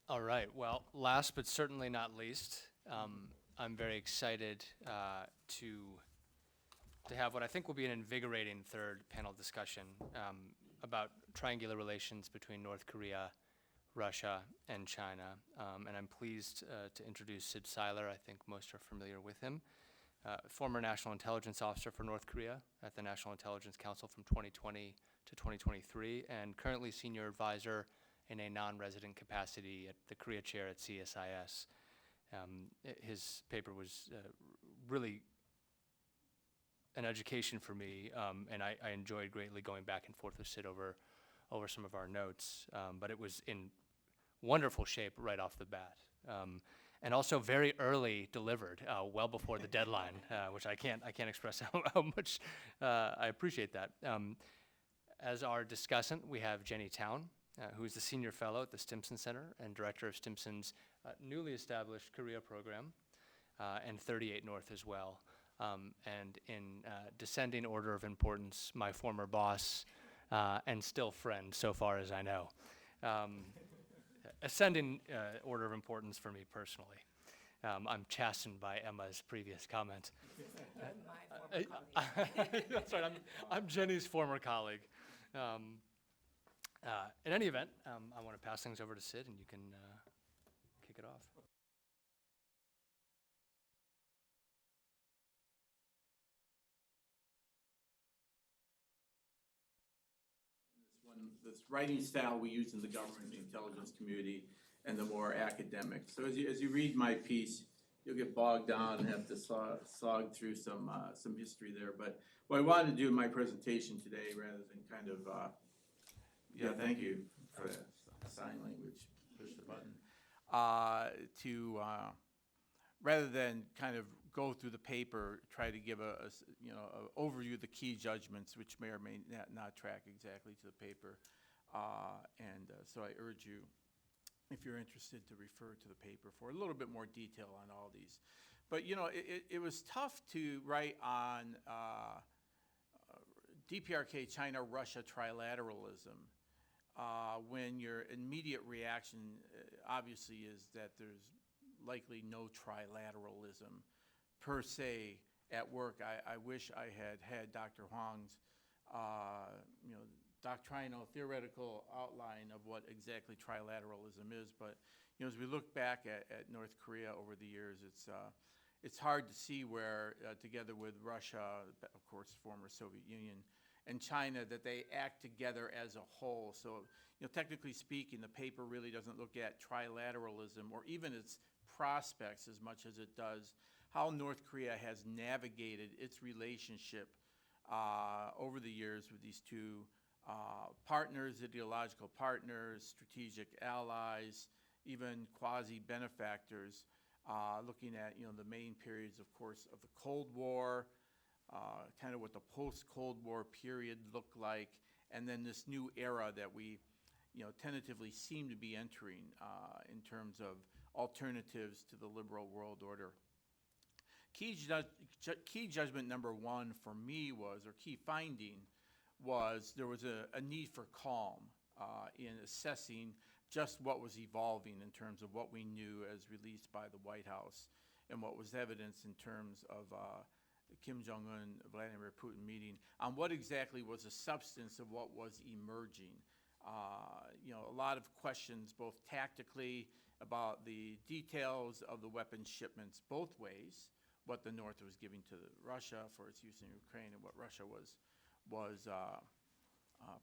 All right. Well, last but certainly not least, I'm very excited to have what I think will be an invigorating third panel discussion about triangular relations between North Korea, Russia, and China. And I'm pleased to introduce Sid Seiler. I think most are familiar with him. Former National Intelligence Officer for North Korea at the National Intelligence Council from 2020 to 2023, and currently Senior Advisor in a non-resident capacity at the Korea Chair at CSIS. His paper was really an education for me, and I enjoyed greatly going back and forth with Sid over some of our notes, but it was in wonderful shape right off the bat. And also very early delivered, well before the deadline, which I can't express how much I appreciate that. As our discussant, we have Jenny Town, who is the Senior Fellow at the Stimson Center and Director of Stimson's newly established Korea program, and 38 North as well. And in descending order of importance, my former boss and still friend so far as I know. Ascending order of importance for me personally. I'm chastened by Emma's previous comment. My former colleague. That's right, I'm Jenny's former colleague. In any event, I want to pass things over to Sid, and you can kick it off. This writing style we use in the government, the intelligence community, and the more academic. So as you read my piece, you'll get bogged down and have to slog through some history there. But what I wanted to do in my presentation today, rather than kind of thank you for that sign language. Push the button. Rather than kind of go through the paper, try to give a overview of the key judgments, which may or may not track exactly to the paper. So I urge you, if you're interested, to refer to the paper for a little bit more detail on all these. But it was tough to write on DPRK, China, Russia trilateralism when your immediate reaction obviously is that there's likely no trilateralism per se at work. I wish I had Dr. Huang's doctrinal theoretical outline of what exactly trilateralism is, but as we look back at North Korea over the years, it's hard to see where together with Russia, of course, former Soviet Union, and China, that they act together as a whole. So technically speaking, the paper really doesn't look at trilateralism or even its prospects as much as it does how North Korea has navigated its relationship over the years with these two partners, ideological partners, strategic allies, even quasi-benefactors, looking at the main periods, of course, of the Cold War, kind of what the post-Cold War period looked like, and then this new era that we tentatively seem to be entering in terms of alternatives to the liberal world order. Key judgment number one for me was, or key finding, was there was a need for calm in assessing just what was evolving in terms of what we knew as released by the White House and what was evidence in terms of the Kim Jong-un, Vladimir Putin meeting on what exactly was the substance of what was emerging. A lot of questions, both tactically about the details of the weapons shipments both ways, what the North was giving to Russia for its use in Ukraine and what Russia was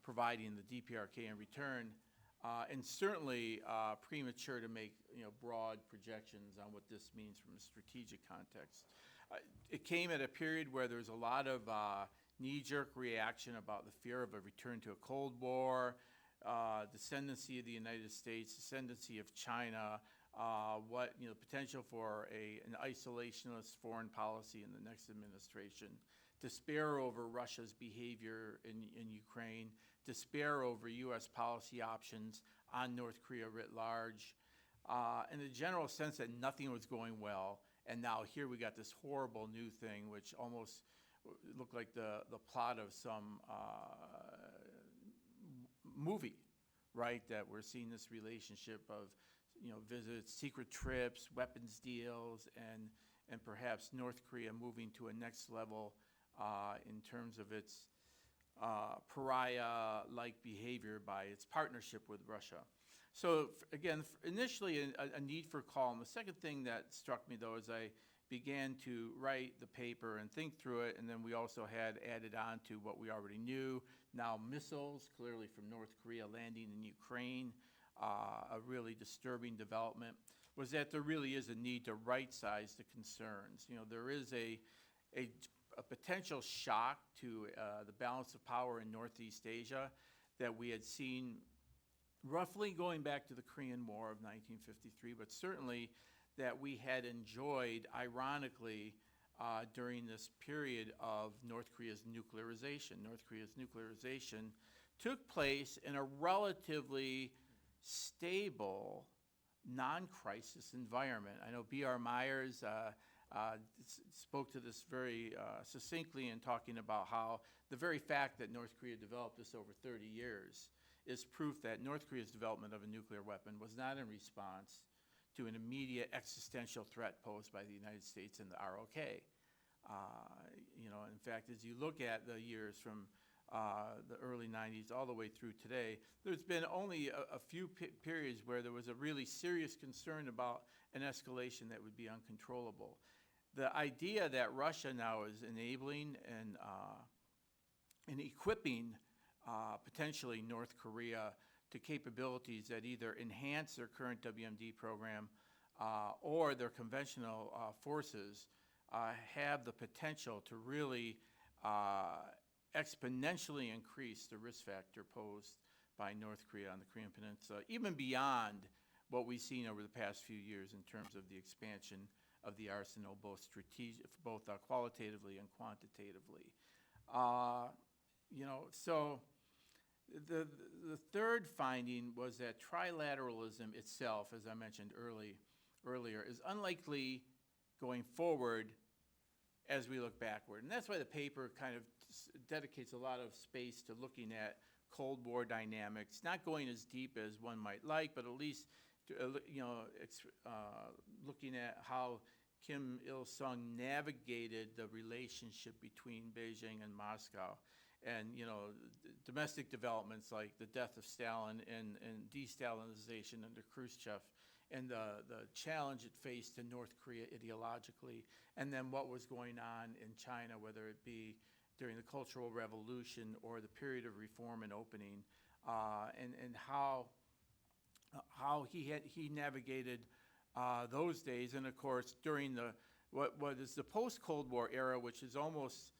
providing the DPRK in return, and certainly premature to make broad projections on what this means from a strategic context. It came at a period where there was a lot of knee-jerk reaction about the fear of a return to a Cold War, descendancy of the United States, descendancy of China, potential for an isolationist foreign policy in the next administration, despair over Russia's behavior in Ukraine, despair over U.S. policy options on North Korea writ large, and the general sense that nothing was going well. And now here we got this horrible new thing, which almost looked like the plot of some movie, right? That we're seeing this relationship of visits, secret trips, weapons deals, and perhaps North Korea moving to a next level in terms of its pariah-like behavior by its partnership with Russia. So again, initially a need for calm. The second thing that struck me, though, as I began to write the paper and think through it, and then we also had added on to what we already knew, now missiles, clearly from North Korea landing in Ukraine, a really disturbing development, was that there really is a need to right-size the concerns. There is a potential shock to the balance of power in Northeast Asia that we had seen roughly going back to the Korean War of 1953, but certainly that we had enjoyed, ironically, during this period of North Korea's nuclearization. North Korea's nuclearization took place in a relatively stable, non-crisis environment. I know B.R. Myers spoke to this very succinctly in talking about how the very fact that North Korea developed this over 30 years is proof that North Korea's development of a nuclear weapon was not in response to an immediate existential threat posed by the United States and the ROK. In fact, as you look at the years from the early 90s all the way through today, there's been only a few periods where there was a really serious concern about an escalation that would be uncontrollable. The idea that Russia now is enabling and equipping potentially North Korea to capabilities that either enhance their current WMD program or their conventional forces have the potential to really exponentially increase the risk factor posed by North Korea on the Korean Peninsula, even beyond what we've seen over the past few years in terms of the expansion of the arsenal, both qualitatively and quantitatively. So the third finding was that trilateralism itself, as I mentioned earlier, is unlikely going forward as we look backward. And that's why the paper kind of dedicates a lot of space to looking at Cold War dynamics, not going as deep as one might like, but at least looking at how Kim Il-sung navigated the relationship between Beijing and Moscow. And, domestic developments like the death of Stalin and de-Stalinization under Khrushchev, and the challenge it faced in North Korea ideologically, and then what was going on in China, whether it be during the Cultural Revolution or the period of reform and opening, and how he navigated those days, and of course during what is the post-Cold War era, which is almost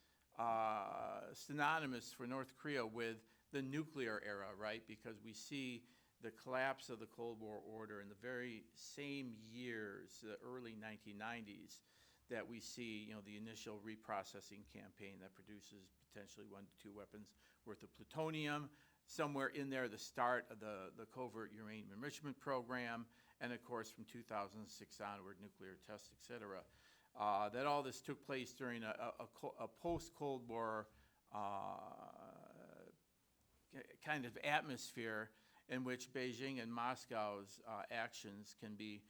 synonymous for North Korea with the nuclear era, right? Because we see the collapse of the Cold War order in the very same years, the early 1990s, that we see, the initial reprocessing campaign that produces potentially 1 to 2 weapons worth of plutonium. Somewhere in there, the start of the covert uranium enrichment program, and of course from 2006 onward, nuclear tests, et cetera. That all this took place during a post-Cold War kind of atmosphere in which Beijing and Moscow's actions can be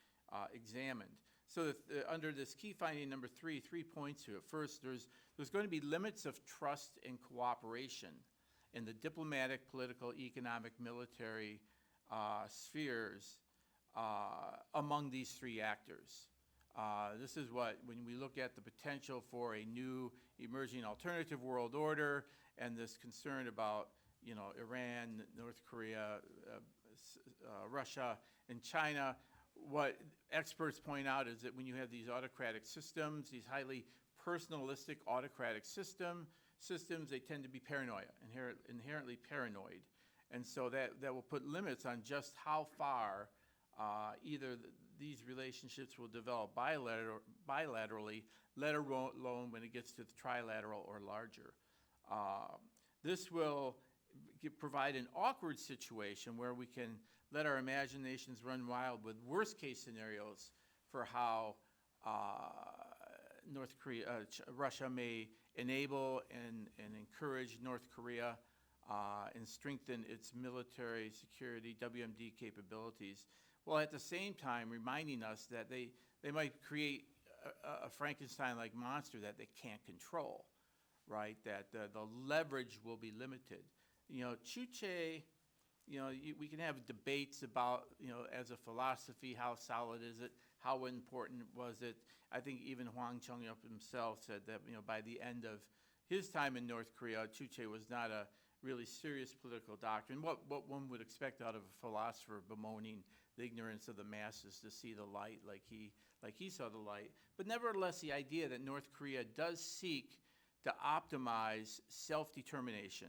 examined. So under this key finding number 3 points to it. First, there's going to be limits of trust and cooperation in the diplomatic, political, economic, military spheres among these 3 actors. This is when we look at the potential for a new emerging alternative world order and this concern about, Iran, North Korea, Russia, and China, what experts point out is that when you have these autocratic systems, these highly personalistic autocratic systems, they tend to be paranoid, inherently paranoid. And so that will put limits on just how far either these relationships will develop bilaterally, let alone when it gets to the trilateral or larger. This will provide an awkward situation where we can let our imaginations run wild with worst-case scenarios for how Russia may enable and encourage North Korea and strengthen its military security WMD capabilities while at the same time reminding us that they might create a Frankenstein-like monster that they can't control, right? That the leverage will be limited. Chuche, we can have debates about, as a philosophy, how solid is it? How important was it? I think even Hwang Chung-yup himself said that, by the end of his time in North Korea, Chuche was not a really serious political doctrine. What one would expect out of a philosopher bemoaning the ignorance of the masses to see the light like he saw the light. But nevertheless, the idea that North Korea does seek to optimize self-determination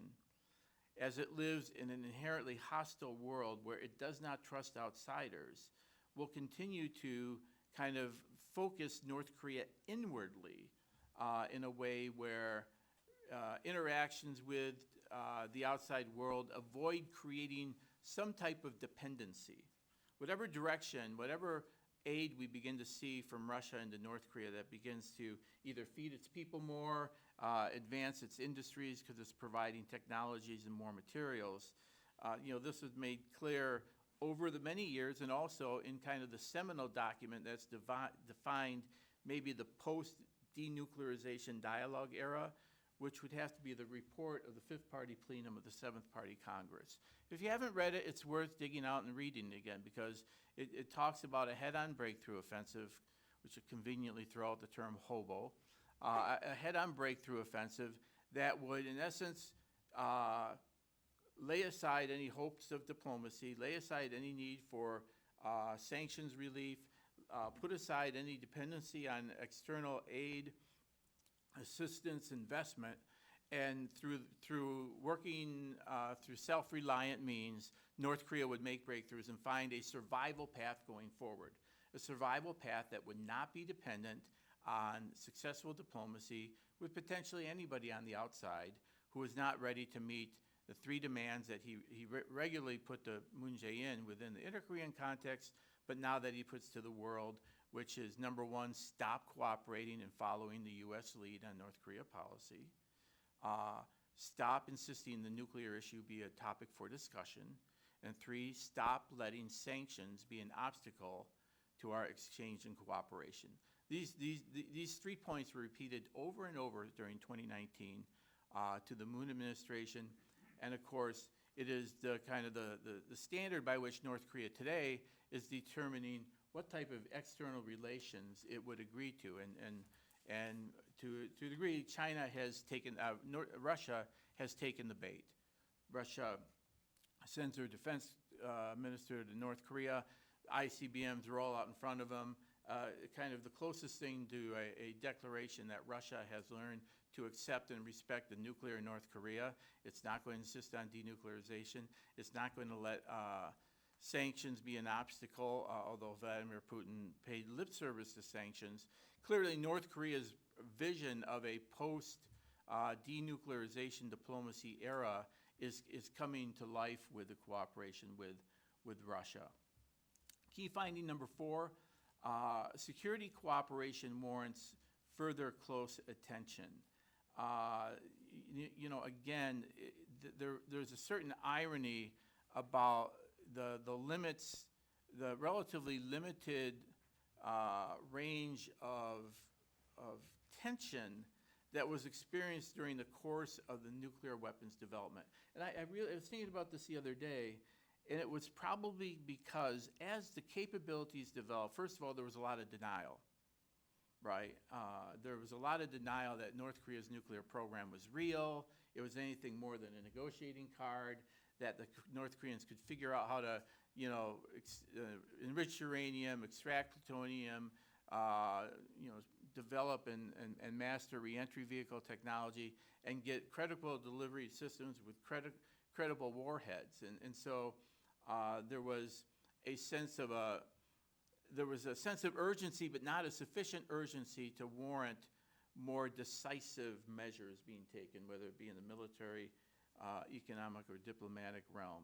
as it lives in an inherently hostile world where it does not trust outsiders will continue to kind of focus North Korea inwardly in a way where interactions with the outside world avoid creating some type of dependency. Whatever direction, whatever aid we begin to see from Russia into North Korea that begins to either feed its people more, advance its industries because it's providing technologies and more materials, this was made clear over the many years, and also in kind of the seminal document that's defined maybe the post-denuclearization dialogue era, which would have to be the report of the Fifth Party Plenum of the Seventh Party Congress. If you haven't read it, it's worth digging out and reading it again, because it talks about a head-on breakthrough offensive, which would conveniently throw out the term hobo, a head-on breakthrough offensive that would, in essence, lay aside any hopes of diplomacy, lay aside any need for sanctions relief, put aside any dependency on external aid, assistance, investment, and through working through self-reliant means, North Korea would make breakthroughs and find a survival path going forward, a survival path that would not be dependent on successful diplomacy with potentially anybody on the outside who is not ready to meet the three demands that he regularly put to Moon Jae-in within the inter-Korean context, but now that he puts to the world, which is, number one, stop cooperating and following the U.S. lead on North Korea policy. Stop insisting the nuclear issue be a topic for discussion. And three, stop letting sanctions be an obstacle to our exchange and cooperation. These 3 points were repeated over and over during 2019 to the Moon administration. And of course, it is the kind of the standard by which North Korea today is determining what type of external relations it would agree to. And to a degree, China has taken, Russia has taken the bait. Russia sends their defense minister to North Korea. ICBMs roll out in front of them. Kind of the closest thing to a declaration that Russia has learned to accept and respect the nuclear North Korea. It's not going to insist on denuclearization. It's not going to let sanctions be an obstacle, although Vladimir Putin paid lip service to sanctions. Clearly, North Korea's vision of a post-denuclearization diplomacy era is coming to life with the cooperation with Russia. Key finding number 4, security cooperation warrants further close attention. Again, there's a certain irony about the limits, the relatively limited range of tension that was experienced during the course of the nuclear weapons development. And I was thinking about this the other day, and it was probably because as the capabilities developed, first of all, there was a lot of denial, right? There was a lot of denial that North Korea's nuclear program was real. It was anything more than a negotiating card, that the North Koreans could figure out how to, enrich uranium, extract plutonium, develop and master reentry vehicle technology, and get credible delivery systems with credible warheads. And so there was a sense of urgency, but not a sufficient urgency to warrant more decisive measures being taken, whether it be in the military, economic, or diplomatic realm.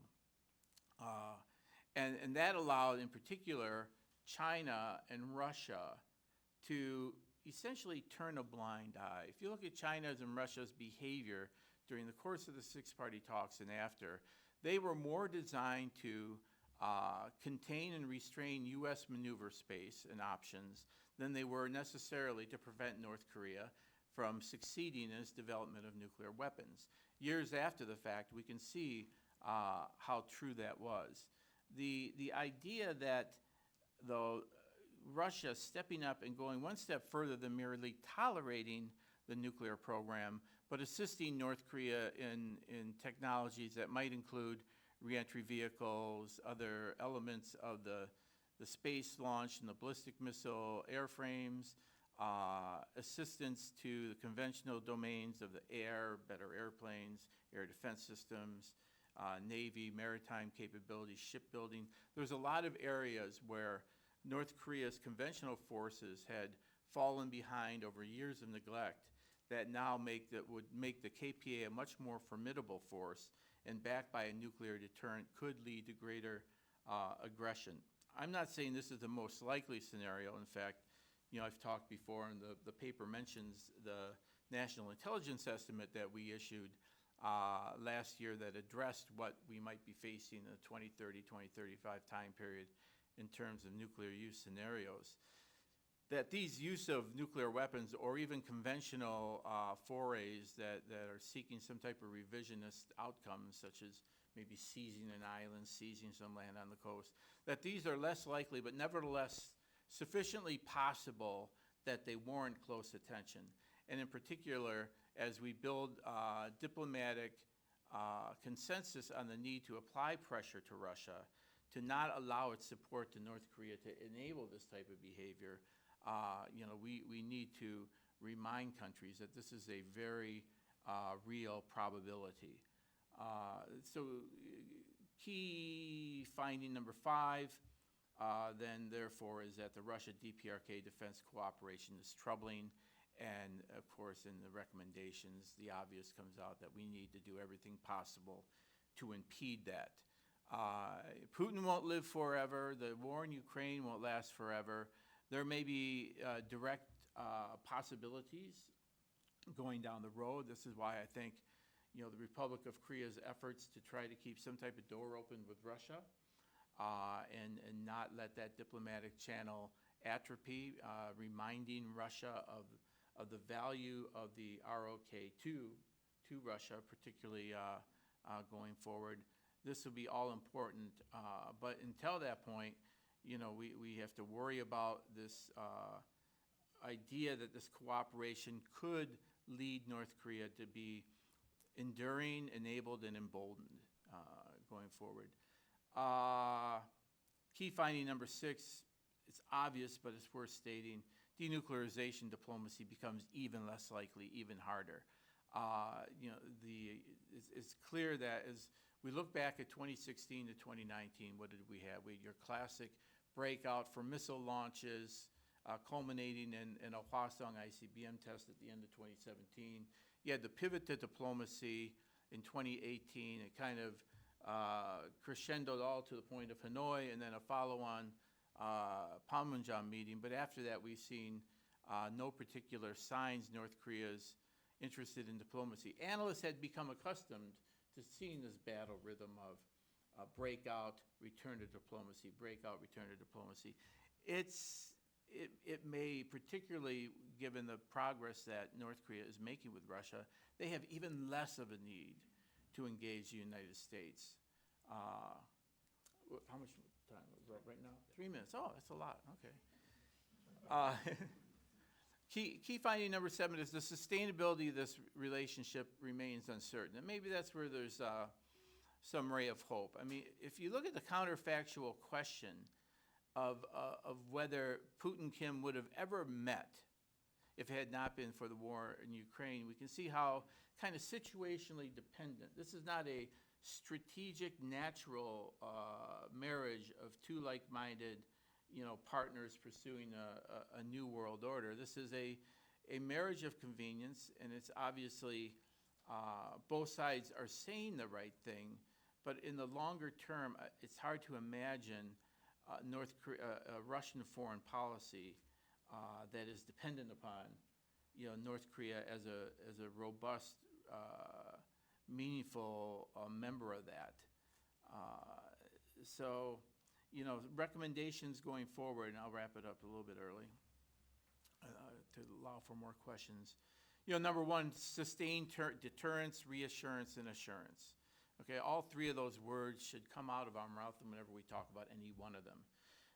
And that allowed, in particular, China and Russia to essentially turn a blind eye. If you look at China's and Russia's behavior during the course of the six-party talks and after, they were more designed to contain and restrain U.S. maneuver space and options than they were necessarily to prevent North Korea from succeeding in its development of nuclear weapons. Years after the fact, we can see how true that was. The idea that though Russia stepping up and going one step further than merely tolerating the nuclear program, but assisting North Korea in technologies that might include reentry vehicles, other elements of the space launch and the ballistic missile airframes, assistance to the conventional domains of the air, better airplanes, air defense systems, Navy, maritime capabilities, shipbuilding. There's a lot of areas where North Korea's conventional forces had fallen behind over years of neglect that now would make the KPA a much more formidable force, and backed by a nuclear deterrent could lead to greater aggression. I'm not saying this is the most likely scenario. In fact, I've talked before, and the paper mentions the national intelligence estimate that we issued last year that addressed what we might be facing in the 2030, 2035 time period in terms of nuclear use scenarios. That these use of nuclear weapons or even conventional forays that are seeking some type of revisionist outcomes, such as maybe seizing an island, seizing some land on the coast, that these are less likely, but nevertheless sufficiently possible that they warrant close attention. And in particular, as we build diplomatic consensus on the need to apply pressure to Russia to not allow its support to North Korea to enable this type of behavior, we need to remind countries that this is a very real probability. So key finding number 5, then therefore, is that the Russia-DPRK defense cooperation is troubling. And of course, in the recommendations, the obvious comes out that we need to do everything possible to impede that. Putin won't live forever. The war in Ukraine won't last forever. There may be direct possibilities going down the road. This is why I think, the Republic of Korea's efforts to try to keep some type of door open with Russia and not let that diplomatic channel atrophy, reminding Russia of the value of the ROK to Russia, particularly going forward. This will be all important, but until that point, we have to worry about this idea that this cooperation could lead North Korea to be enduring, enabled, and emboldened going forward. Key finding number 6, it's obvious, but it's worth stating, denuclearization diplomacy becomes even less likely, even harder. It's clear that as we look back at 2016 to 2019, what did we have? We had your classic breakout for missile launches, culminating in a Hwasong ICBM test at the end of 2017. You had the pivot to diplomacy in 2018. It kind of crescendoed all to the point of Hanoi, and then a follow-on Panmunjom meeting. But after that, we've seen no particular signs North Korea's interested in diplomacy. Analysts had become accustomed to seeing this battle rhythm of breakout, return to diplomacy, breakout, return to diplomacy. It may, particularly given the progress that North Korea is making with Russia, they have even less of a need to engage the United States. How much time right now? 3 minutes. Oh, that's a lot. Okay. Key finding number 7 is the sustainability of this relationship remains uncertain. And maybe that's where there's some ray of hope. I mean, if you look at the counterfactual question of whether Putin Kim would have ever met if it had not been for the war in Ukraine, we can see how kind of situationally dependent. This is not a strategic, natural marriage of two like-minded partners pursuing a new world order. This is a marriage of convenience, and it's obviously both sides are saying the right thing, but in the longer term, it's hard to imagine Russian foreign policy that is dependent upon North Korea as a robust, meaningful member of that. So recommendations going forward, and I'll wrap it up a little bit early to allow for more questions. Number one, sustained deterrence, reassurance, and assurance. Okay, all three of those words should come out of our mouth whenever we talk about any one of them,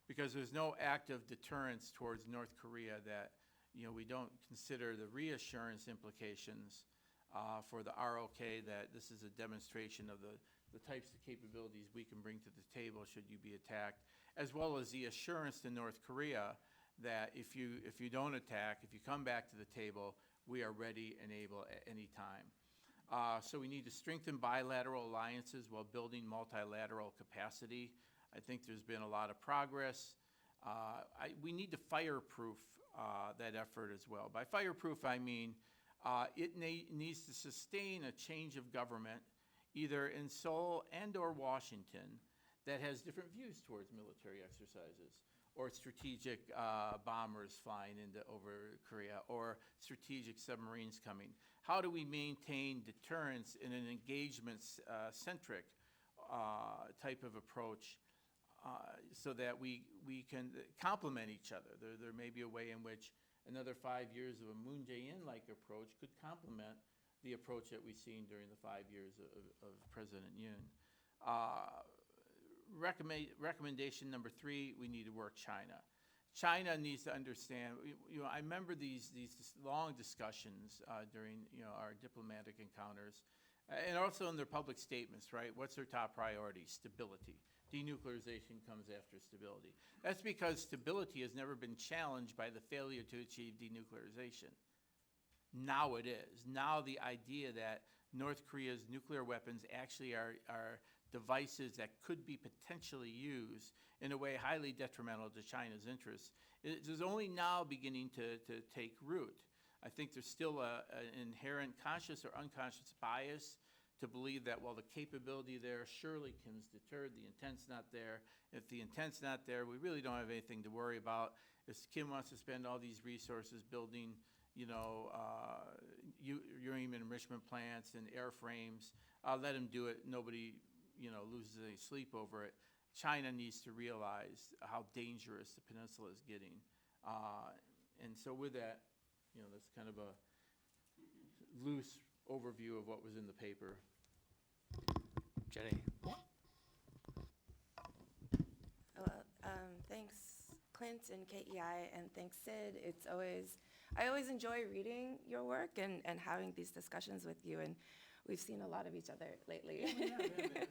because there's no active deterrence towards North Korea that we don't consider the reassurance implications for the ROK, that this is a demonstration of the types of capabilities we can bring to the table should you be attacked, as well as the assurance to North Korea that if you don't attack, if you come back to the table, we are ready and able at any time. So we need to strengthen bilateral alliances while building multilateral capacity. I think there's been a lot of progress. We need to fireproof that effort as well. By fireproof, I mean it needs to sustain a change of government, either in Seoul and or Washington, that has different views towards military exercises, or strategic bombers flying over Korea, or strategic submarines coming. How do we maintain deterrence in an engagement-centric type of approach so that we can complement each other? There may be a way in which another 5 years of a Moon Jae-in-like approach could complement the approach that we've seen during the 5 years of President Yoon. Recommendation number 3, we need to work China. China needs to understand, I remember these long discussions during our diplomatic encounters, and also in their public statements, right? What's their top priority? Stability. Denuclearization comes after stability. That's because stability has never been challenged by the failure to achieve denuclearization. Now it is. Now the idea that North Korea's nuclear weapons actually are devices that could be potentially used in a way highly detrimental to China's interests is only now beginning to take root. I think there's still an inherent conscious or unconscious bias to believe that, well, the capability there surely can be deterred, the intent's not there. If the intent's not there, we really don't have anything to worry about. If Kim wants to spend all these resources building uranium enrichment plants and airframes, let him do it. Nobody loses any sleep over it. China needs to realize how dangerous the peninsula is getting. And so with that, that's kind of a loose overview of what was in the paper. Jenny. Thanks, Clint and KEI, and thanks, Sid. I always enjoy reading your work and having these discussions with you, and we've seen a lot of each other lately. Yeah, I've been thinking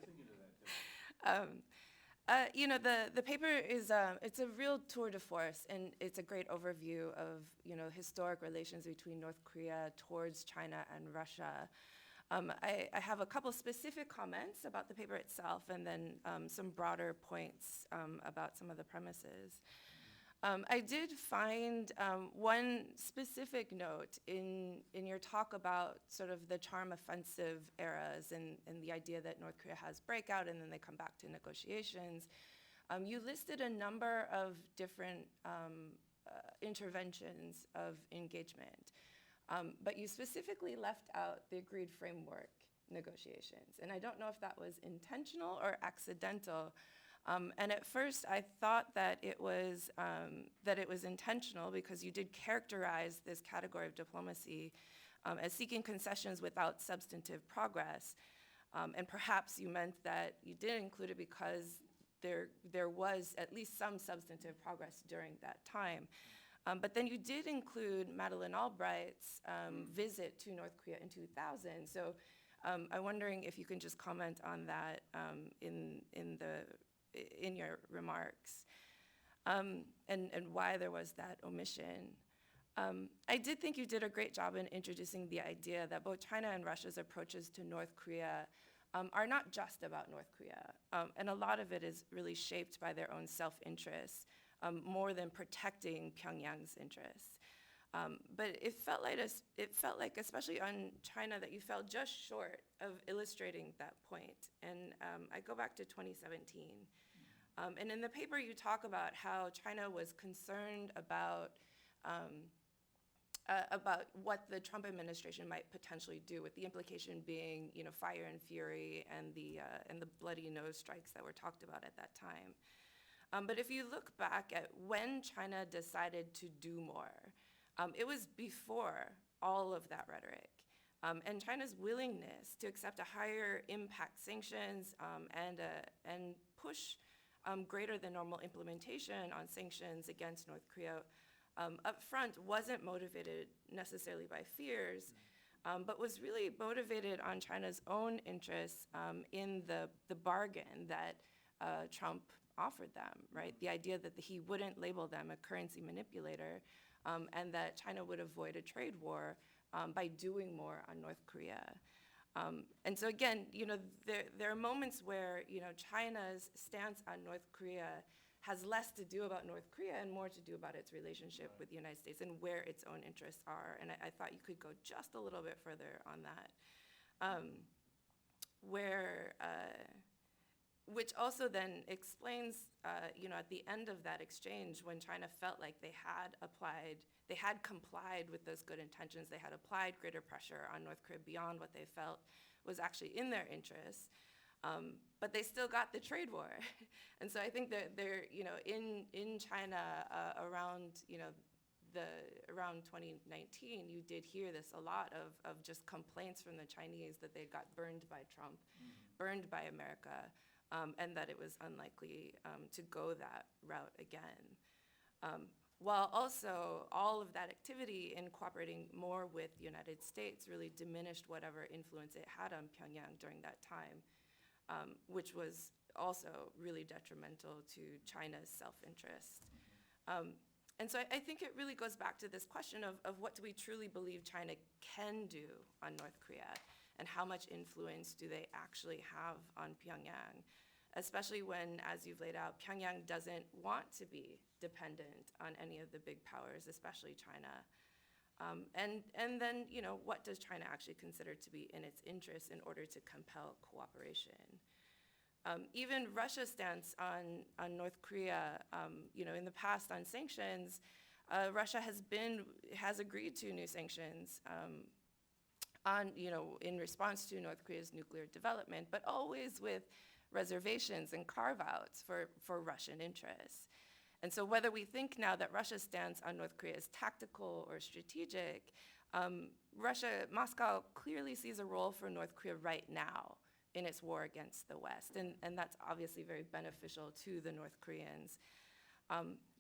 of that too. The paper is it's a real tour de force, and it's a great overview of historic relations between North Korea towards China and Russia. I have a couple specific comments about the paper itself, and then some broader points about some of the premises. I did find one specific note in your talk about sort of the charm offensive eras and the idea that North Korea has breakout and then they come back to negotiations. You listed a number of different interventions of engagement, but you specifically left out the agreed framework negotiations. And I don't know if that was intentional or accidental. And at first, I thought that it was intentional because you did characterize this category of diplomacy as seeking concessions without substantive progress. And perhaps you meant that you did include it because there was at least some substantive progress during that time. But then you did include Madeleine Albright's visit to North Korea in 2000. So I'm wondering if you can just comment on that in your remarks, and why there was that omission. I did think you did a great job in introducing the idea that both China and Russia's approaches to North Korea are not just about North Korea, and a lot of it is really shaped by their own self-interest, more than protecting Pyongyang's interests. But it felt like, especially on China, that you fell just short of illustrating that point. And I go back to 2017. And in the paper, you talk about how China was concerned about what the Trump administration might potentially do, with the implication being, fire and fury and the bloody nose strikes that were talked about at that time. But if you look back at when China decided to do more, it was before all of that rhetoric. And China's willingness to accept a higher impact sanctions and push greater than normal implementation on sanctions against North Korea up front wasn't motivated necessarily by fears, but was really motivated on China's own interests in the bargain that Trump offered them, right? The idea that he wouldn't label them a currency manipulator and that China would avoid a trade war by doing more on North Korea. And so again, there are moments where, China's stance on North Korea has less to do about North Korea and more to do about its relationship with the United States and where its own interests are. And I thought you could go just a little bit further on that, which also then explains, at the end of that exchange, when China felt like they had complied with those good intentions, they had applied greater pressure on North Korea beyond what they felt was actually in their interests, but they still got the trade war. And so I think that they're, in China around 2019, you did hear this a lot of just complaints from the Chinese that they got burned by Trump, burned by America, and that it was unlikely to go that route again. While also all of that activity in cooperating more with the United States really diminished whatever influence it had on Pyongyang during that time, which was also really detrimental to China's self-interest. And so I think it really goes back to this question of what do we truly believe China can do on North Korea, and how much influence do they actually have on Pyongyang, especially when, as you've laid out, Pyongyang doesn't want to be dependent on any of the big powers, especially China. And then, what does China actually consider to be in its interest in order to compel cooperation? Even Russia's stance on North Korea, in the past on sanctions, Russia has agreed to new sanctions in response to North Korea's nuclear development, but always with reservations and carve-outs for Russian interests. And so whether we think now that Russia's stance on North Korea is tactical or strategic, Moscow clearly sees a role for North Korea right now in its war against the West, and that's obviously very beneficial to the North Koreans.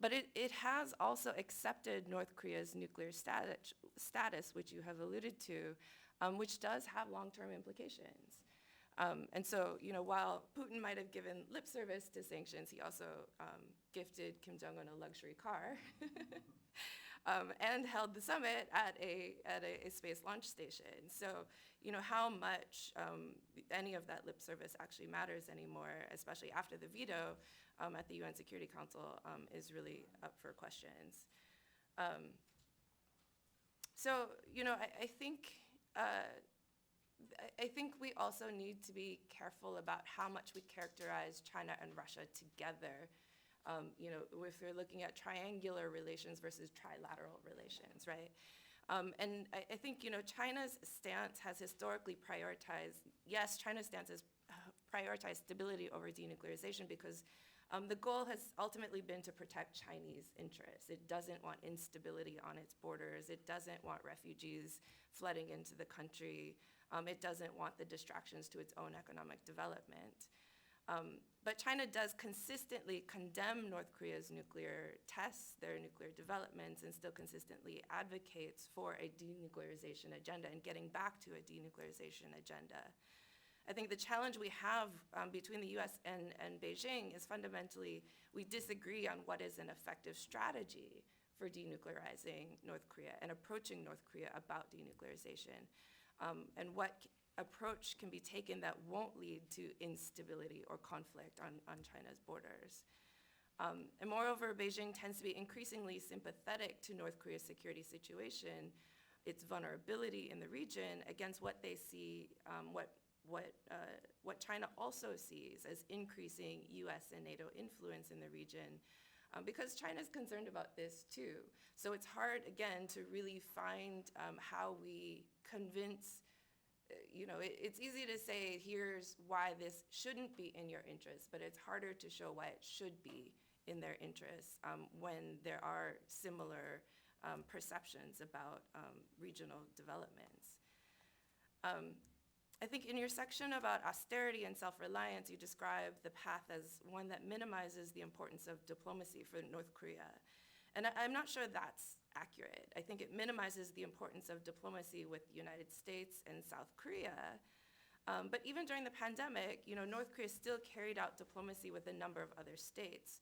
But it has also accepted North Korea's nuclear status, which you have alluded to, which does have long-term implications. And so, while Putin might have given lip service to sanctions, he also gifted Kim Jong-un a luxury car and held the summit at a space launch station. So, how much any of that lip service actually matters anymore, especially after the veto at the UN Security Council, is really up for questions. So, I think we also need to be careful about how much we characterize China and Russia together. If we're looking at triangular relations versus trilateral relations, right? And I think, China's stance has historically prioritized, China's stance has prioritized stability over denuclearization because the goal has ultimately been to protect Chinese interests. It doesn't want instability on its borders. It doesn't want refugees flooding into the country. It doesn't want the distractions to its own economic development. But China does consistently condemn North Korea's nuclear tests, their nuclear developments, and still consistently advocates for a denuclearization agenda and getting back to a denuclearization agenda. I think the challenge we have between the US and Beijing is fundamentally we disagree on what is an effective strategy for denuclearizing North Korea and approaching North Korea about denuclearization, and what approach can be taken that won't lead to instability or conflict on China's borders. And moreover, Beijing tends to be increasingly sympathetic to North Korea's security situation, its vulnerability in the region, against what they see, what China also sees as increasing US and NATO influence in the region, because China's concerned about this too. So it's hard, again, to really find how we convince, it's easy to say, here's why this shouldn't be in your interest, but it's harder to show why it should be in their interests when there are similar perceptions about regional developments. I think in your section about austerity and self-reliance, you describe the path as one that minimizes the importance of diplomacy for North Korea. And I'm not sure that's accurate. I think it minimizes the importance of diplomacy with the United States and South Korea. But even during the pandemic, North Korea still carried out diplomacy with a number of other states.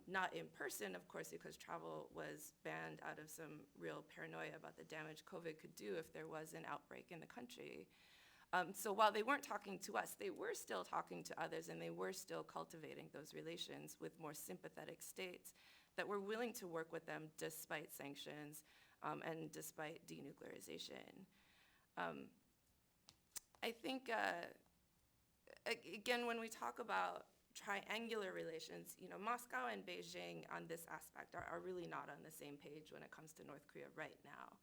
Not in person, of course, because travel was banned out of some real paranoia about the damage COVID could do if there was an outbreak in the country. So while they weren't talking to us, they were still talking to others, and they were still cultivating those relations with more sympathetic states that were willing to work with them despite sanctions and despite denuclearization. I think, again, when we talk about triangular relations, Moscow and Beijing on this aspect are really not on the same page when it comes to North Korea right now.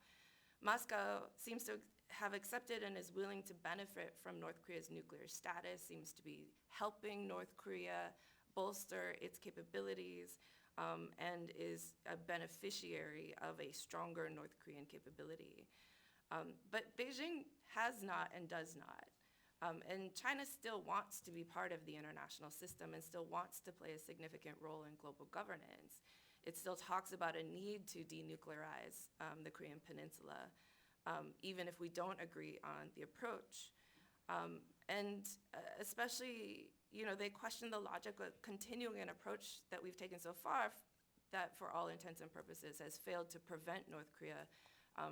Moscow seems to have accepted and is willing to benefit from North Korea's nuclear status, seems to be helping North Korea bolster its capabilities, and is a beneficiary of a stronger North Korean capability. But Beijing has not and does not. And China still wants to be part of the international system and still wants to play a significant role in global governance. It still talks about a need to denuclearize the Korean Peninsula, even if we don't agree on the approach. Especially, they question the logic of continuing an approach that we've taken so far that, for all intents and purposes, has failed to prevent North Korea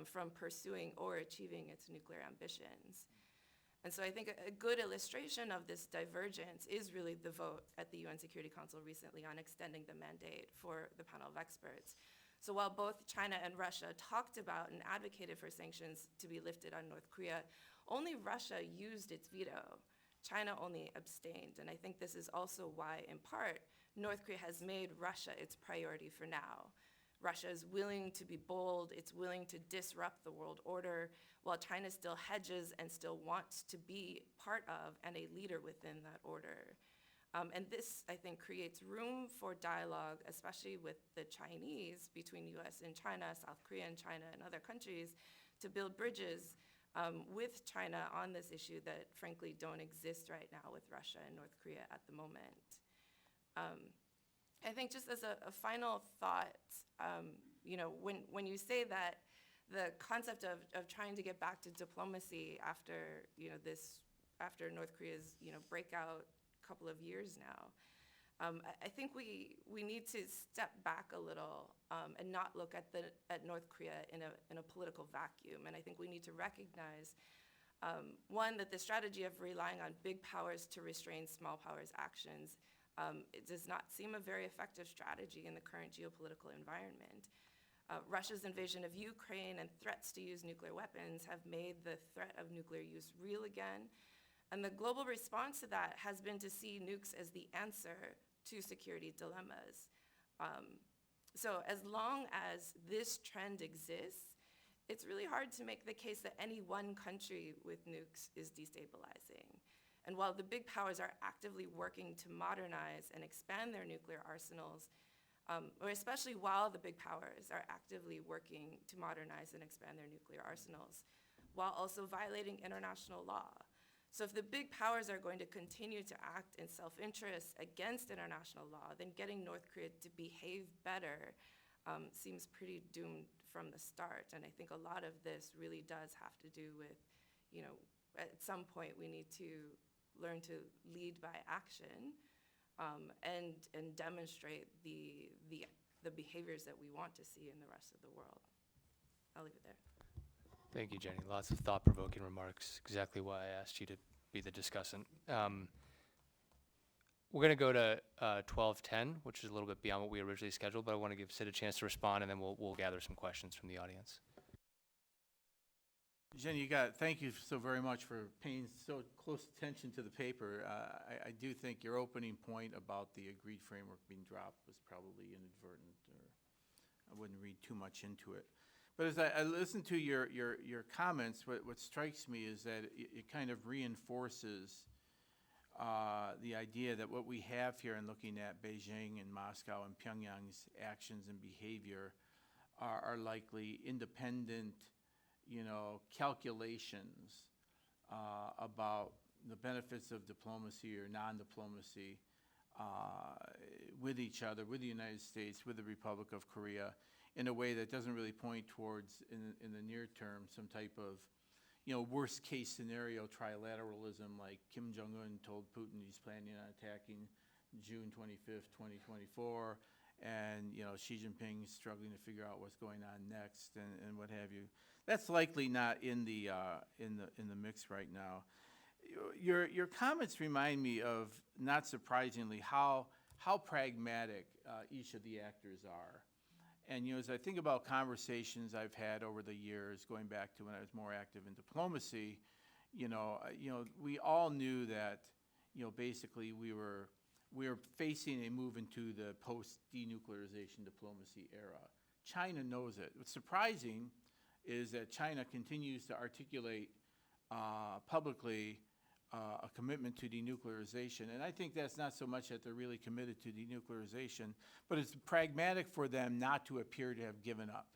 from pursuing or achieving its nuclear ambitions. And so I think a good illustration of this divergence is really the vote at the UN Security Council recently on extending the mandate for the panel of experts. So while both China and Russia talked about and advocated for sanctions to be lifted on North Korea, only Russia used its veto. China only abstained. And I think this is also why, in part, North Korea has made Russia its priority for now. Russia is willing to be bold, it's willing to disrupt the world order, while China still hedges and still wants to be part of and a leader within that order. And this, I think, creates room for dialogue, especially with the Chinese, between US and China, South Korea and China and other countries, to build bridges with China on this issue that frankly don't exist right now with Russia and North Korea at the moment. I think just as a final thought, when you say that the concept of trying to get back to diplomacy after, after North Korea's, breakout couple of years now, I think we need to step back a little and not look at North Korea in a political vacuum. And I think we need to recognize, one, that the strategy of relying on big powers to restrain small powers' actions it does not seem a very effective strategy in the current geopolitical environment. Russia's invasion of Ukraine and threats to use nuclear weapons have made the threat of nuclear use real again. And the global response to that has been to see nukes as the answer to security dilemmas. So as long as this trend exists, it's really hard to make the case that any one country with nukes is destabilizing. And while the big powers are actively working to modernize and expand their nuclear arsenals, or especially while the big powers are actively working to modernize and expand their nuclear arsenals, while also violating international law. So if the big powers are going to continue to act in self-interest against international law, then getting North Korea to behave better seems pretty doomed from the start. And I think a lot of this really does have to do with, at some point we need to learn to lead by action and demonstrate the behaviors that we want to see in the rest of the world. I'll leave it there. Thank you, Jenny. Lots of thought-provoking remarks, exactly why I asked you to be the discussant. We're going to go to 12:10, which is a little bit beyond what we originally scheduled, but I want to give Sid a chance to respond, and then we'll gather some questions from the audience. Jenny, thank you so very much for paying so close attention to the paper. I do think your opening point about the agreed framework being dropped was probably inadvertent, or I wouldn't read too much into it. But as I listen to your comments, what strikes me is that it kind of reinforces the idea that what we have here in looking at Beijing and Moscow and Pyongyang's actions and behavior are likely independent, calculations about the benefits of diplomacy or non-diplomacy with each other, with the United States, with the Republic of Korea, in a way that doesn't really point towards, in the near term, some type of, worst case scenario trilateralism, like Kim Jong-un told Putin he's planning on attacking June 25th, 2024, and Xi Jinping struggling to figure out what's going on next, and what have you. That's likely not in the mix right now. Your comments remind me of, not surprisingly, how pragmatic each of the actors are. And as I think about conversations I've had over the years, going back to when I was more active in diplomacy, we all knew that basically we were facing a move into the post-denuclearization diplomacy era. China knows it. What's surprising is that China continues to articulate publicly a commitment to denuclearization. And I think that's not so much that they're really committed to denuclearization, but it's pragmatic for them not to appear to have given up.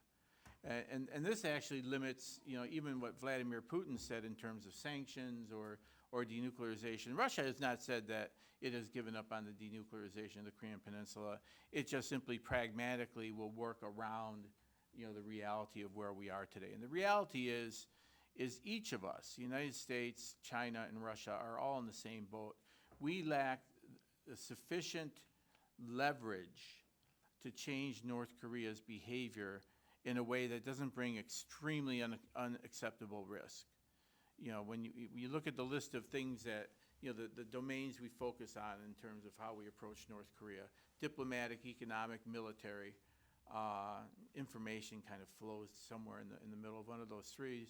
And this actually limits, even what Vladimir Putin said in terms of sanctions or denuclearization. Russia has not said that it has given up on the denuclearization of the Korean Peninsula. It just simply pragmatically will work around, the reality of where we are today. And the reality is each of us, the United States, China, and Russia, are all in the same boat. We lack the sufficient leverage to change North Korea's behavior in a way that doesn't bring extremely unacceptable risk. When you look at the list of things that, the domains we focus on in terms of how we approach North Korea: diplomatic, economic, military, information kind of flows somewhere in the middle of one of those three.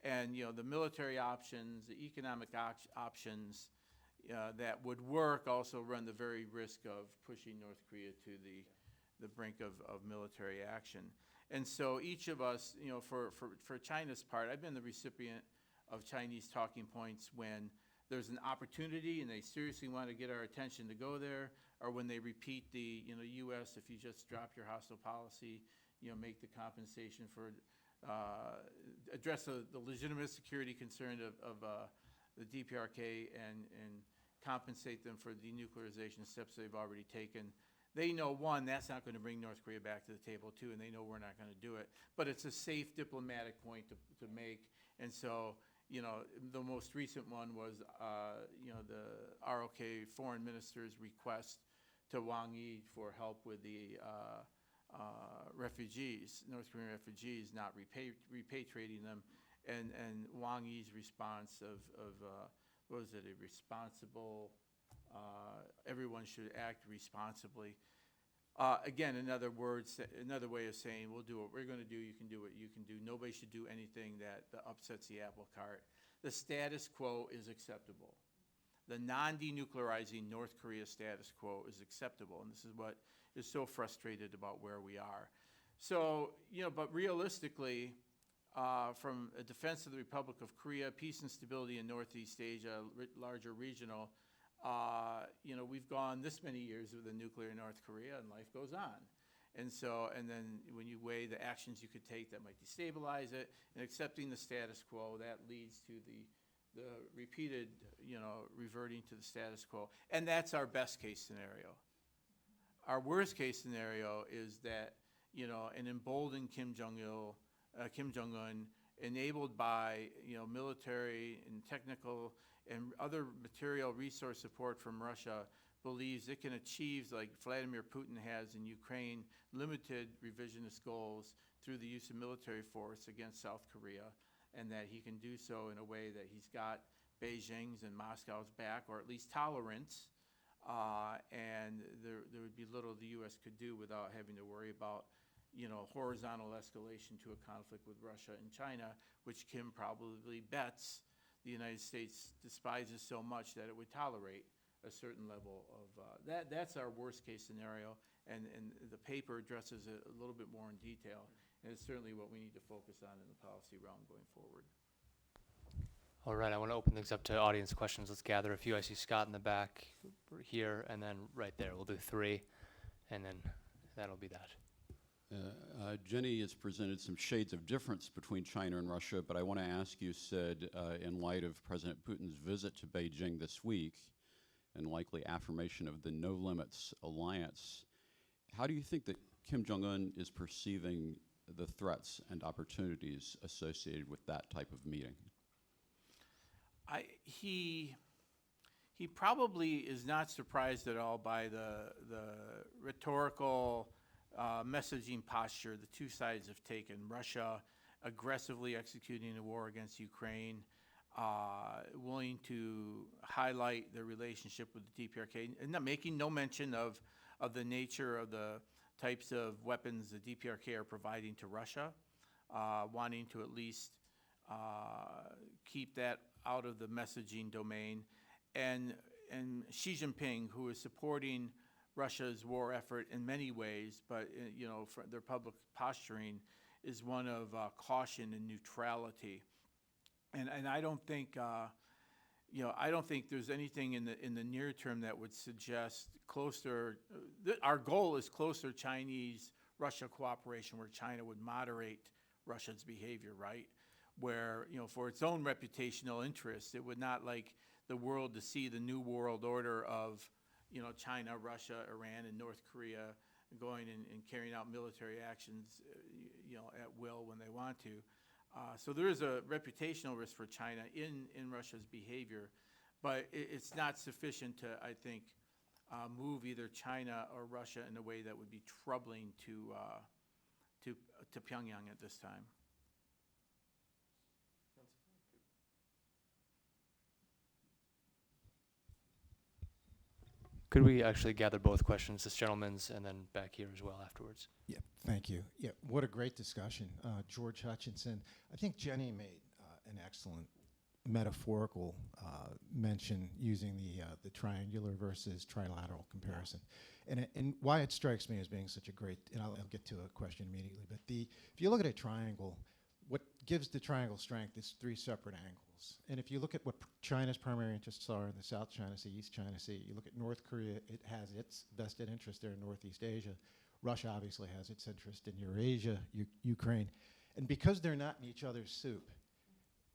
And the military options, the economic options that would work also run the very risk of pushing North Korea to the brink of military action. And so each of us, for China's part, I've been the recipient of Chinese talking points when there's an opportunity and they seriously want to get our attention to go there, or when they repeat the, U.S., if you just drop your hostile policy, make the compensation for address the legitimate security concern of the DPRK and compensate them for the denuclearization steps they've already taken. They know, one, that's not going to bring North Korea back to the table, two, and they know we're not going to do it. But it's a safe diplomatic point to make. And so, the most recent one was, the ROK foreign minister's request to Wang Yi for help with the refugees, North Korean refugees, not repatriating them, and Wang Yi's response of what was it, a responsible, everyone should act responsibly. Again, in other words, another way of saying, we'll do what we're going to do, you can do what you can do. Nobody should do anything that upsets the apple cart. The status quo is acceptable. The non-denuclearizing North Korea status quo is acceptable, and this is what is so frustrated about where we are. So, but realistically, from a defense of the Republic of Korea, peace and stability in Northeast Asia, larger regional, we've gone this many years with a nuclear North Korea, and life goes on. And so, and then when you weigh the actions you could take that might destabilize it, and accepting the status quo, that leads to the repeated, reverting to the status quo. And that's our best case scenario. Our worst case scenario is that, an emboldened Kim Jong-un, enabled by, military and technical and other material resource support from Russia, believes it can achieve, like Vladimir Putin has in Ukraine, limited revisionist goals through the use of military force against South Korea, and that he can do so in a way that he's got Beijing's and Moscow's back, or at least tolerance, and there would be little the U.S. could do without having to worry about, horizontal escalation to a conflict with Russia and China, which Kim probably bets the United States despises so much that it would tolerate a certain level of that's our worst case scenario, and the paper addresses it a little bit more in detail, and it's certainly what we need to focus on in the policy realm going forward. All right, I want to open things up to audience questions. Let's gather a few. I see Scott in the back here, and then right there. We'll do 3, and then that'll be that. Jenny has presented some shades of difference between China and Russia, but I want to ask you, Sid, in light of President Putin's visit to Beijing this week and likely affirmation of the No Limits alliance, how do you think that Kim Jong-un is perceiving the threats and opportunities associated with that type of meeting? He probably is not surprised at all by the rhetorical messaging posture the two sides have taken. Russia aggressively executing a war against Ukraine, willing to highlight their relationship with the DPRK, and not making no mention of the nature of the types of weapons the DPRK are providing to Russia, wanting to at least keep that out of the messaging domain, and Xi Jinping, who is supporting Russia's war effort in many ways, but for their public posturing is one of caution and neutrality, and I don't think I don't think there's anything in the near term that would suggest closer. Our goal is closer Chinese-Russia cooperation, where China would moderate Russia's behavior, right? Where for its own reputational interests, it would not like the world to see the new world order of China, Russia, Iran, and North Korea going and carrying out military actions, at will when they want to. So there is a reputational risk for China in Russia's behavior, but it's not sufficient to, I think, move either China or Russia in a way that would be troubling to Pyongyang at this time. Could we actually gather both questions, this gentleman's and then back here as well afterwards? Yeah, thank you. Yeah, what a great discussion. George Hutchinson, I think Jenny made an excellent metaphorical mention using the triangular versus trilateral comparison. And why it strikes me as being such a great, and I'll get to a question immediately, but if you look at a triangle, what gives the triangle strength is 3 separate angles. And if you look at what China's primary interests are in the South China Sea, East China Sea, you look at North Korea, it has its vested interest there in Northeast Asia. Russia obviously has its interest in Eurasia, Ukraine. And because they're not in each other's soup,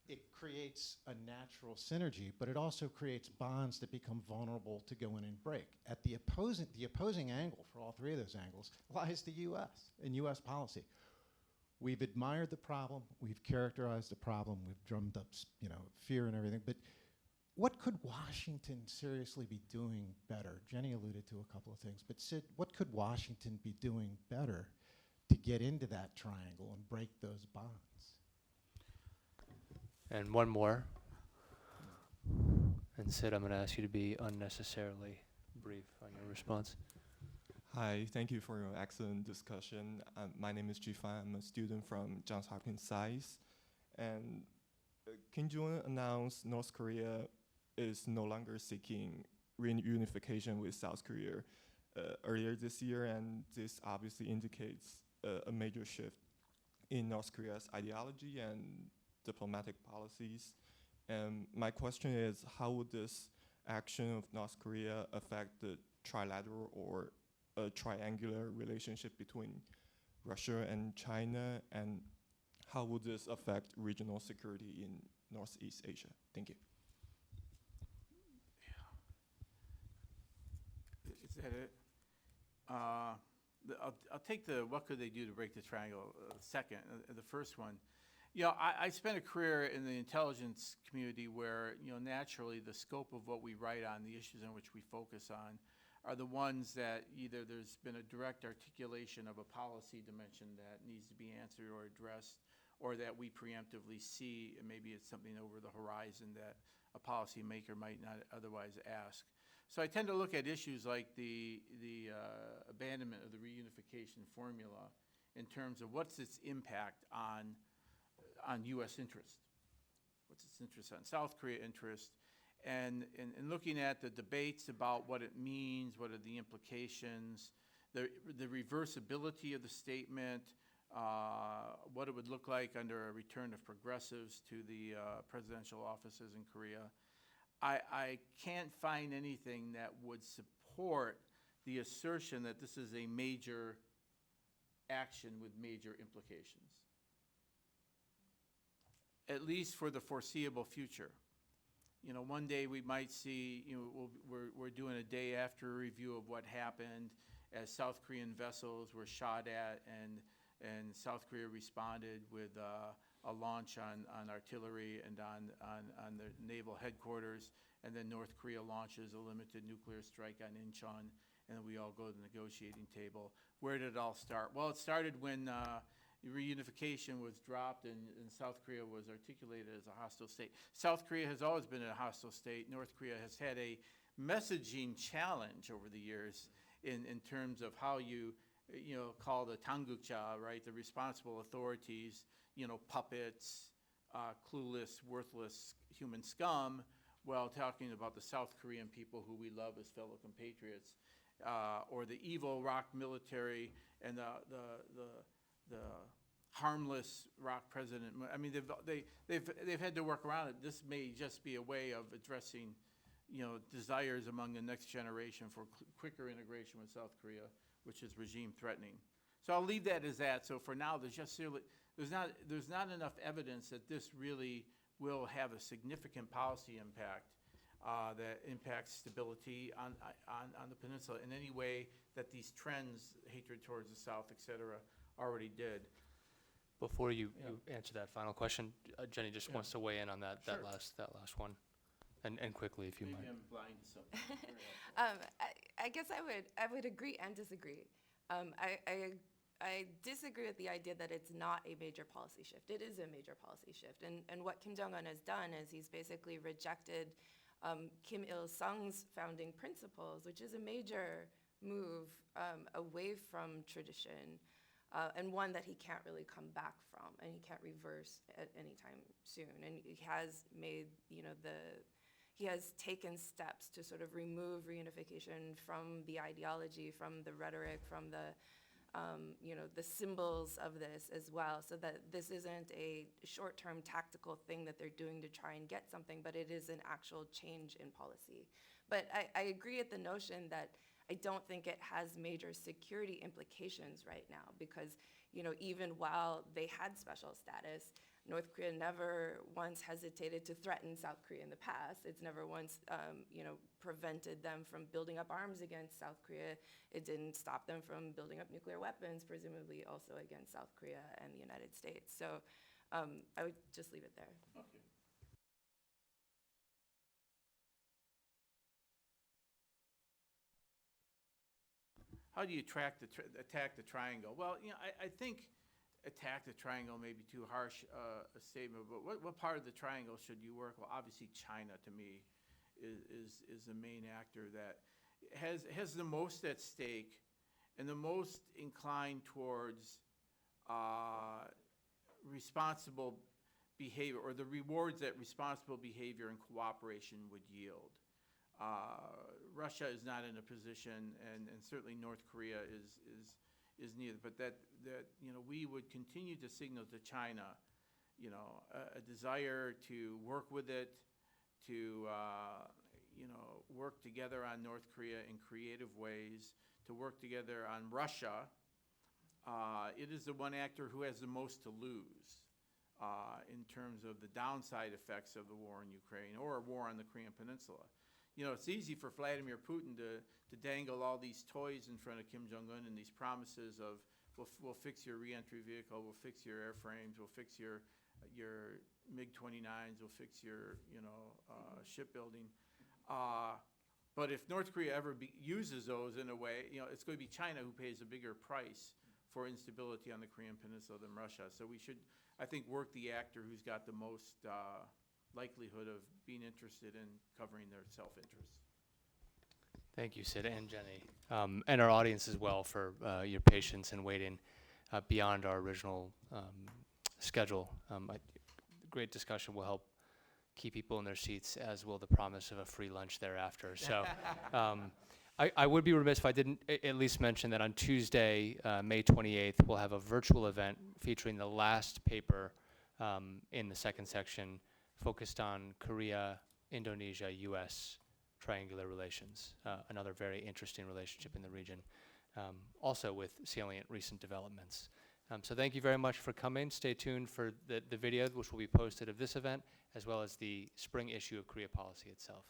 it creates a natural synergy, but it also creates bonds that become vulnerable to go in and break. At the opposing angle for all 3 of those angles lies the U.S. and U.S. policy. We've admired the problem, we've characterized the problem, we've drummed up, fear and everything, but what could Washington seriously be doing better? Jenny alluded to a couple of things, but Sid, what could Washington be doing better to get into that triangle and break those bonds? And one more. And Sid, I'm going to ask you to be unnecessarily brief on your response. Hi, thank you for your excellent discussion. My name is Jifan. I'm a student from Johns Hopkins Science. And Kim Jong-un announced North Korea is no longer seeking reunification with South Korea earlier this year, and this obviously indicates a major shift in North Korea's ideology and diplomatic policies. And my question is, how would this action of North Korea affect the trilateral or a triangular relationship between Russia and China, and how would this affect regional security in Northeast Asia? Thank you. Is that it? I'll take the what could they do to break the triangle second, the first one. I spent a career in the intelligence community where, naturally the scope of what we write on, the issues on which we focus on, are the ones that either there's been a direct articulation of a policy dimension that needs to be answered or addressed, or that we preemptively see, and maybe it's something over the horizon that a policymaker might not otherwise ask. So I tend to look at issues like the abandonment of the reunification formula in terms of what's its impact on U.S. interest, what's its interest on South Korea interest, and looking at the debates about what it means, what are the implications, the reversibility of the statement, what it would look like under a return of progressives to the presidential offices in Korea. I can't find anything that would support the assertion that this is a major action with major implications, at least for the foreseeable future. You know, one day we might see, you know, we're doing a day after review of what happened as South Korean vessels were shot at, and South Korea responded with a launch on artillery and on the naval headquarters, and then North Korea launches a limited nuclear strike on Incheon, and then we all go to the negotiating table. Where did it all start? Well, it started when reunification was dropped and South Korea was articulated as a hostile state. South Korea has always been a hostile state. North Korea has had a messaging challenge over the years in terms of how you call the 당국자, right, the responsible authorities, puppets, clueless, worthless human scum, while talking about the South Korean people who we love as fellow compatriots, or the evil ROK military and the harmless ROK president. I mean, they've had to work around it. This may just be a way of addressing, desires among the next generation for quicker integration with South Korea, which is regime threatening. So I'll leave that as that. So for now, there's not enough evidence that this really will have a significant policy impact that impacts stability on the peninsula in any way that these trends, hatred towards the South, et cetera, already did. Before you answer that final question, Jenny just Yeah. wants to weigh in on that Sure. last one, and quickly, if you Maybe might. I'm blind to something. I guess I would agree and disagree. I disagree with the idea that it's not a major policy shift. It is a major policy shift. And what Kim Jong-un has done is he's basically rejected Kim Il-sung's founding principles, which is a major move away from tradition, and one that he can't really come back from, and he can't reverse at any time soon. And he has made, he has taken steps to sort of remove reunification from the ideology, from the rhetoric, from the symbols of this as well, so that this isn't a short-term tactical thing that they're doing to try and get something, but it is an actual change in policy. But I agree at the notion that I don't think it has major security implications right now, because, even while they had special status, North Korea never once hesitated to threaten South Korea in the past. It's never once, prevented them from building up arms against South Korea. It didn't stop them from building up nuclear weapons, presumably also against South Korea and the United States. So I would just leave it there. Okay. How do you attack the triangle? Well, I think attack the triangle may be too harsh a statement, but what part of the triangle should you work? Well, obviously China, to me, is the main actor that has the most at stake and the most inclined towards responsible behavior, or the rewards that responsible behavior and cooperation would yield. Russia is not in a position, and certainly North Korea is neither, but that we would continue to signal to China, a desire to work with it, to work together on North Korea in creative ways, to work together on Russia. It is the one actor who has the most to lose in terms of the downside effects of the war in Ukraine or a war on the Korean Peninsula. It's easy for Vladimir Putin to dangle all these toys in front of Kim Jong-un and these promises of, we'll fix your reentry vehicle, we'll fix your airframes, we'll fix your MiG-29s, we'll fix your shipbuilding. But if North Korea ever uses those in a way, it's going to be China who pays a bigger price for instability on the Korean Peninsula than Russia. So we should, I think, work the actor who's got the most likelihood of being interested in covering their self-interest. Thank you, Sid and Jenny, and our audience as well for your patience and waiting beyond our original schedule. Great discussion will help keep people in their seats, as will the promise of a free lunch thereafter. So I would be remiss if I didn't at least mention that on Tuesday, May 28th, we'll have a virtual event featuring the last paper in the second section focused on Korea, Indonesia, US triangular relations, another very interesting relationship in the region, also with salient recent developments. So thank you very much for coming. Stay tuned for the video, which will be posted of this event, as well as the spring issue of Korea Policy itself.